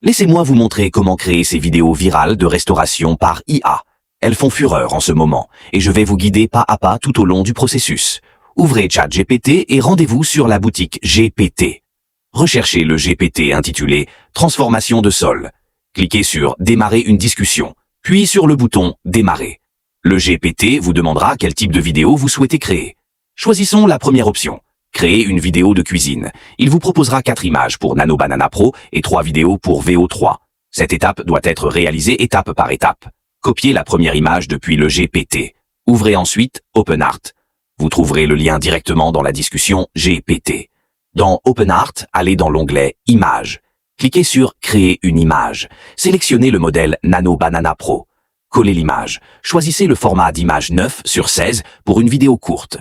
Laissez-moi vous montrer comment créer ces vidéos virales de restauration par IA. Elles font fureur en ce moment, et je vais vous guider pas à pas tout au long du processus. Ouvrez ChatGPT et rendez-vous sur la boutique GPT. Recherchez le GPT intitulé « Transformation de sol ». Cliquez sur « Démarrer une discussion », puis sur le bouton « Démarrer ». Le GPT vous demandera quel type de vidéo vous souhaitez créer. Choisissons la première option. Créer une vidéo de cuisine. Il vous proposera 4 images pour Nano Banana Pro et 3 vidéos pour VO3. Cette étape doit être réalisée étape par étape. Copiez la première image depuis le GPT. Ouvrez ensuite OpenArt. Vous trouverez le lien directement dans la discussion GPT. Dans OpenArt, allez dans l'onglet Images. Cliquez sur Créer une image. Sélectionnez le modèle Nano Banana Pro. Collez l'image. Choisissez le format d'image 9/16 pour une vidéo courte.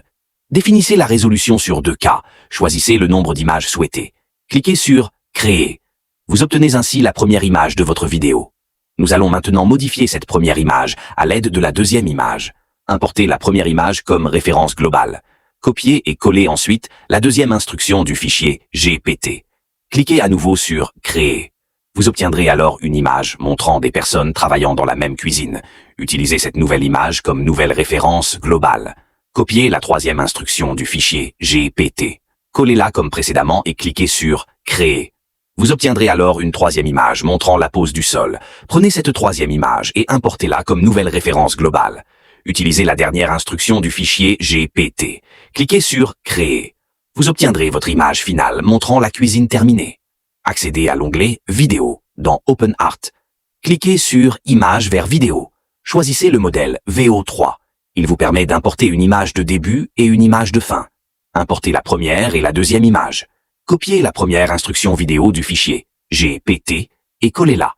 Définissez la résolution sur 2K. Choisissez le nombre d'images souhaitées. Cliquez sur Créer. Vous obtenez ainsi la première image de votre vidéo. Nous allons maintenant modifier cette première image à l'aide de la deuxième image. Importez la première image comme référence globale. Copiez et collez ensuite la deuxième instruction du fichier GPT. Cliquez à nouveau sur Créer. Vous obtiendrez alors une image montrant des personnes travaillant dans la même cuisine. Utilisez cette nouvelle image comme nouvelle référence globale. Copiez la troisième instruction du fichier GPT. Collez-la comme précédemment et cliquez sur Créer. Vous obtiendrez alors une troisième image montrant la pose du sol. Prenez cette troisième image et importez-la comme nouvelle référence globale. Utilisez la dernière instruction du fichier GPT. Cliquez sur Créer. Vous obtiendrez votre image finale montrant la cuisine terminée. Accédez à l'onglet Vidéo dans OpenArt. Cliquez sur Image vers vidéo. Choisissez le modèle VO3. Il vous permet d'importer une image de début et une image de fin. Importez la première et la deuxième image. Copiez la première instruction vidéo du fichier GPT et collez-la.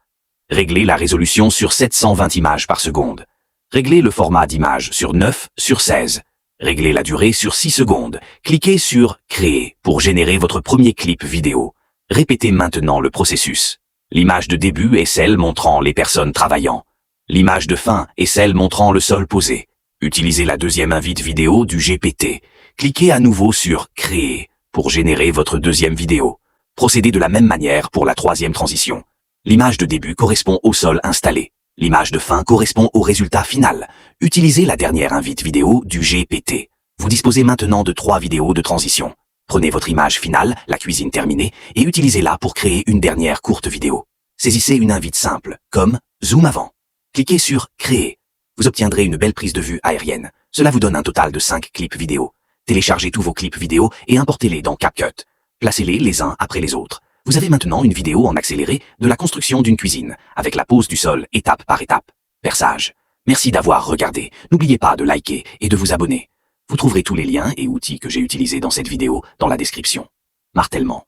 Réglez la résolution sur 720 images par seconde. Réglez le format d'image sur 9/16. Réglez la durée sur 6 secondes. Cliquez sur Créer pour générer votre premier clip vidéo. Répétez maintenant le processus. L'image de début est celle montrant les personnes travaillant. L'image de fin est celle montrant le sol posé. Utilisez la deuxième invite vidéo du GPT. Cliquez à nouveau sur Créer pour générer votre deuxième vidéo. Procédez de la même manière pour la troisième transition. L'image de début correspond au sol installé. L'image de fin correspond au résultat final. Utilisez la dernière invite vidéo du GPT. Vous disposez maintenant de 3 vidéos de transition. Prenez votre image finale, la cuisine terminée, et utilisez-la pour créer une dernière courte vidéo. Saisissez une invite simple, comme Zoom avant. Cliquez sur Créer. Vous obtiendrez une belle prise de vue aérienne. Cela vous donne un total de 5 clips vidéo. Téléchargez tous vos clips vidéo et importez-les dans CapCut. Placez-les les uns après les autres. Vous avez maintenant une vidéo en accéléré de la construction d'une cuisine, avec la pose du sol étape par étape. Perçage. Merci d'avoir regardé. N'oubliez pas de liker et de vous abonner. Vous trouverez tous les liens et outils que j'ai utilisés dans cette vidéo dans la description. Martèlement.